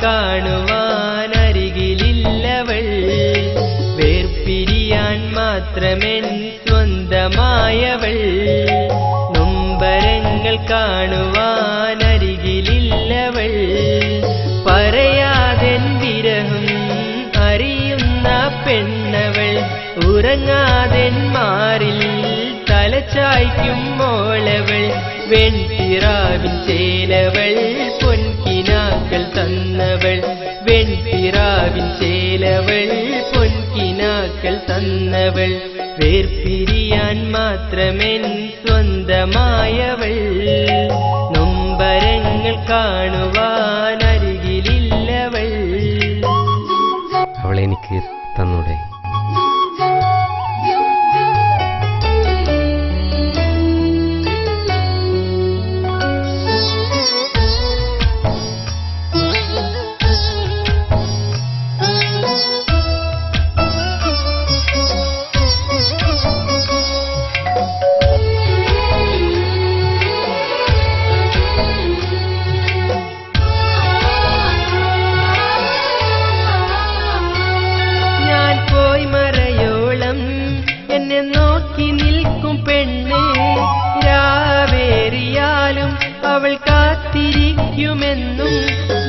കാണുവാൻ അരികിലില്ലവൾ. വേർപിരിയാൻ മാത്രമെൻ സ്വന്തമായവൾ. നൊമ്പരങ്ങൾ കാണുവാൻ അരികിലില്ലവൾ. പറയാതെൻ വിരഹം അറിയുന്ന പെണ്ണവൾ. ഉറങ്ങാതെൻ മാറിൽ തലചായ്ക്കും മോളവൾ. വെൺപിറാവിൻ ചേലവൾ പൊൻകിനാക്കൾ തന്നവൾ. വെൺപിറാവിൻ ചേലവൾ പൊൻകിനാക്കൾ തന്നവൾ. വേർപിരിയാൻ മാത്രമെൻ സ്വന്തമായവൾ. നൊമ്പരങ്ങൾ കാണുവാൻ അരികിലില്ലവൾ. അവളെനിക്ക് തന്നൂടെ? നോക്കി നിൽക്കും പെണ്ണ് രാവേറിയാലും അവൾ കാത്തിരിക്കുമെന്നും.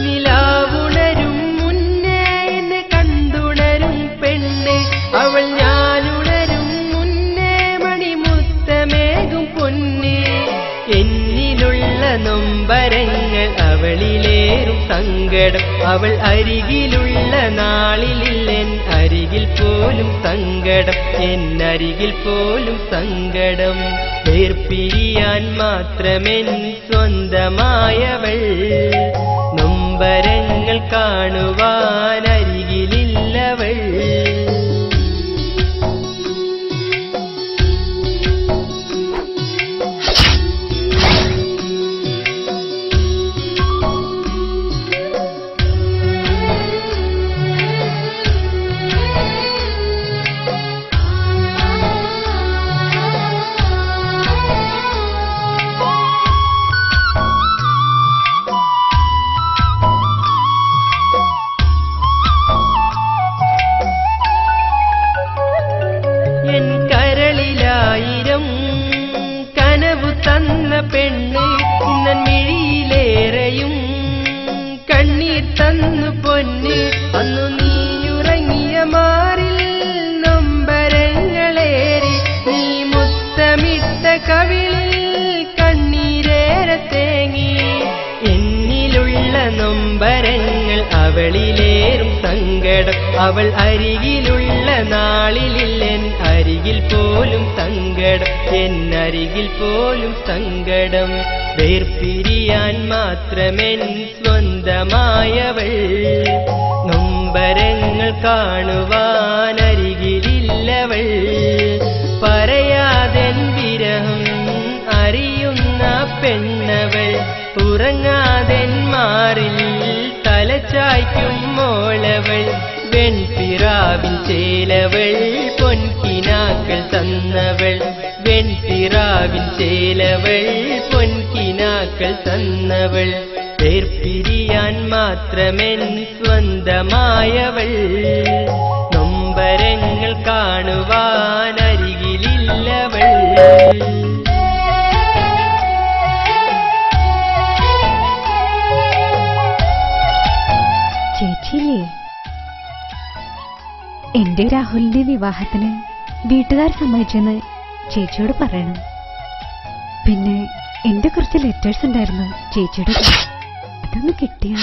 നിലാവുണരും മുന്നേ എന്നെ കണ്ടുണരും പെണ്ണ് അവൾ. ഞാനുണരും മുന്നേ മണിമുത്തമേകും പൊന്ന്. എന്നിലുള്ള നൊമ്പരങ്ങൾ അവളിലേറും സങ്കടം. അവൾ അരികിലുള്ള നാളിലെൻ അരികിൽ പോലും സങ്കടം. എന്നരികിൽ പോലും സങ്കടം. വേർപിരിയാൻ മാത്രമെൻ സ്വന്തമായവൾ. നൊമ്പരങ്ങൾ കാണുവാൻ അരികിലില്ലവൾ. എൻ കരളിലായിരം കനവു തന്ന പെണ്ണ് ഇന്നൻ മിഴിയിലേറെയും കണ്ണീർ തന്നു പൊന്ന്. അന്നു നീയുറങ്ങിയ മാറിൽ നൊമ്പരങ്ങളേറി. നീ മുത്തമിട്ട കവിളിൽ കണ്ണീരേറെ തേങ്ങി. എന്നിലുള്ള നൊമ്പരങ്ങൾ അവളിലേറും സങ്കടം. അവൾ അരികിലുള്ള നാളിലെൻ അരികിൽ പോലും സങ്കടം. എന്നരികിൽ പോലും സങ്കടം. വേർപിരിയാൻ മാത്രമെൻ സ്വന്തമായവൾ. നൊമ്പരങ്ങൾ കാണുവാൻ അരികിലില്ലവൾ. പറയാതെൻ വിരഹം അറിയുന്ന പെണ്ണവൾ. ഉറങ്ങാതെൻ മാറിൽ തലചായ്ക്കും മോളവൾ. വെൺപിറാവിൻ ചേലവൾ പൊൻകിനാക്കൾ തന്നവൾ. വെൺപിറാവിൻ ചേലവൾ പൊൻകിനാക്കൾ തന്നവൾ. വേർപിരിയാൻ മാത്രമെൻ സ്വന്തമായവൾ. നൊമ്പരങ്ങൾ കാണുവാൻ അരികിലില്ലവൾ. ചേച്ചിയില്ലേ, എന്റെ രാഹുലിന്റെ വിവാഹത്തിന് വീട്ടുകാർ സമ്മതിച്ചെന്ന് ചേച്ചിയോട് പറയണം. പിന്നെ എന്റെ കുറച്ച് ലെറ്റേഴ്സ് ഉണ്ടായിരുന്നു ചേച്ചിയുടെ. അതൊന്ന് കിട്ടിയാ